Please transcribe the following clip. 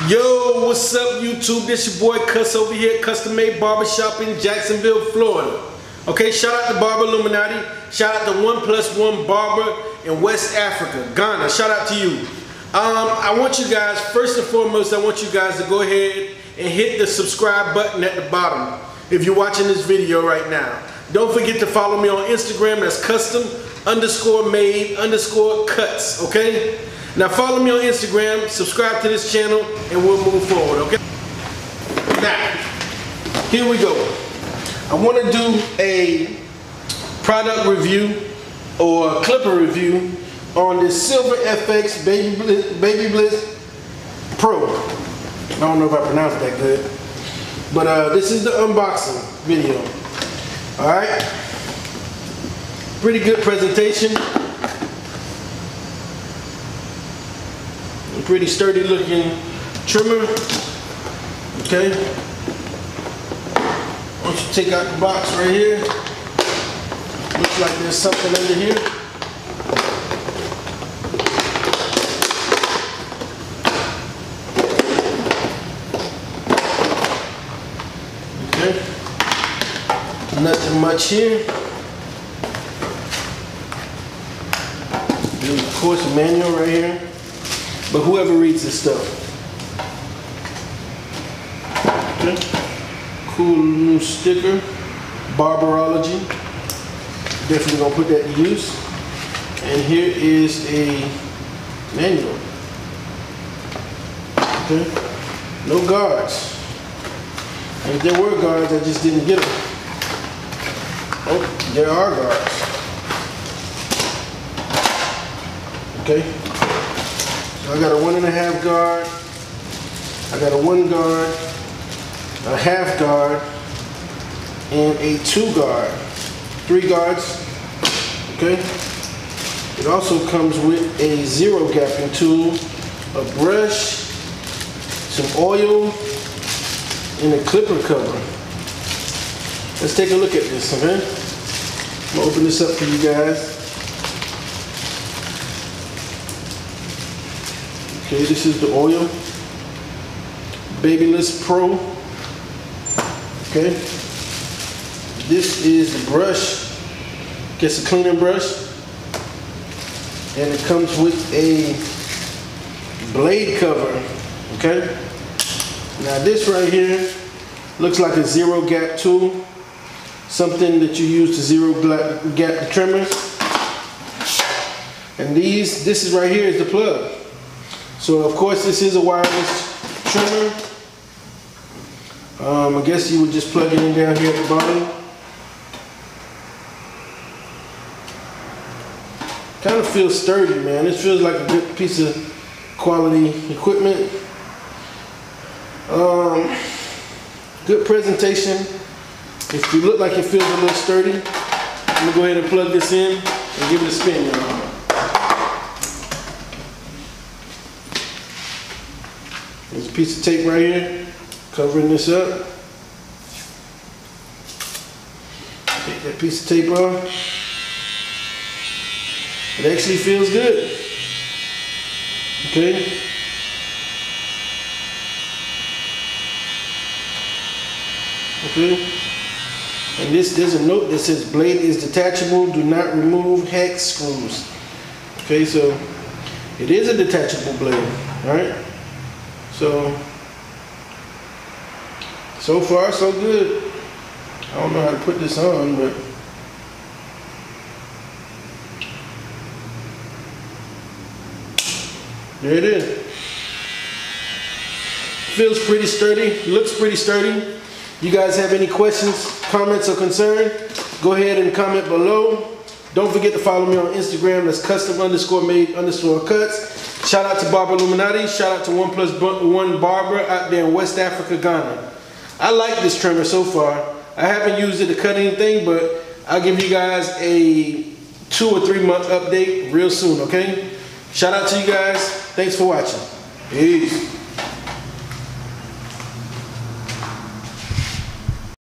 Yo, what's up YouTube? This your boy Cuss over here, Custom Made Barbershop in Jacksonville, Florida. Okay, shout out to Barber Illuminati. Shout out to 1+1 Barber in West Africa, Ghana. Shout out to you. I want you guys, first and foremost, I want you guys to go ahead and hit the subscribe button at the bottom if you're watching this video right now. Don't forget to follow me on Instagram. That's custom_made_cuts, okay? Now follow me on Instagram, subscribe to this channel, and we'll move forward, okay? Now, here we go. I want to do a product review or a clipper review on this Silver FX BaByliss PRO. I don't know if I pronounced that good, but this is the unboxing video. All right, pretty good presentation. Pretty sturdy looking trimmer. Okay. Once you take out the box right here, looks like there's something under here. Okay. Nothing much here. There's of course a manual right here. But whoever reads this stuff. Okay. Cool new sticker. Barberology. Definitely gonna put that to use. And here is a manual. Okay. No guards. And if there were guards, I just didn't get them. Oh, there are guards. Okay. I got a 1.5 guard, I got a 1 guard, a half guard, and a 2 guard. 3 guards, okay? It also comes with a zero gapping tool, a brush, some oil, and a clipper cover. Let's take a look at this, okay? I'm gonna open this up for you guys. Okay, this is the oil, BaByliss PRO. Okay, this is the brush, gets a cleaning brush, and it comes with a blade cover. Okay, now this right here looks like a zero gap tool, something that you use to zero gap the trimmers. And this is right here is the plug. So of course this is a wireless trimmer. I guess you would just plug it in down here at the bottom. Kind of feels sturdy, man. This feels like a good piece of quality equipment. Good presentation. If you look like it feels a little sturdy, I'm gonna go ahead and plug this in and give it a spin, y'all. There's a piece of tape right here covering this up. Take that piece of tape off. It actually feels good. Okay. Okay. And there's a note that says blade is detachable, do not remove hex screws. Okay, so it is a detachable blade, alright? So far so good. I don't know how to put this on, but there it is. Feels pretty sturdy, looks pretty sturdy. You guys have any questions, comments, or concern? Go ahead and comment below. Don't forget to follow me on Instagram. That's custom_made_cuts. Shout out to Barber Illuminati. Shout out to 1+1 Barber out there in West Africa, Ghana. I like this trimmer so far. I haven't used it to cut anything, but I'll give you guys a 2 or 3 month update real soon, okay? Shout out to you guys. Thanks for watching. Peace.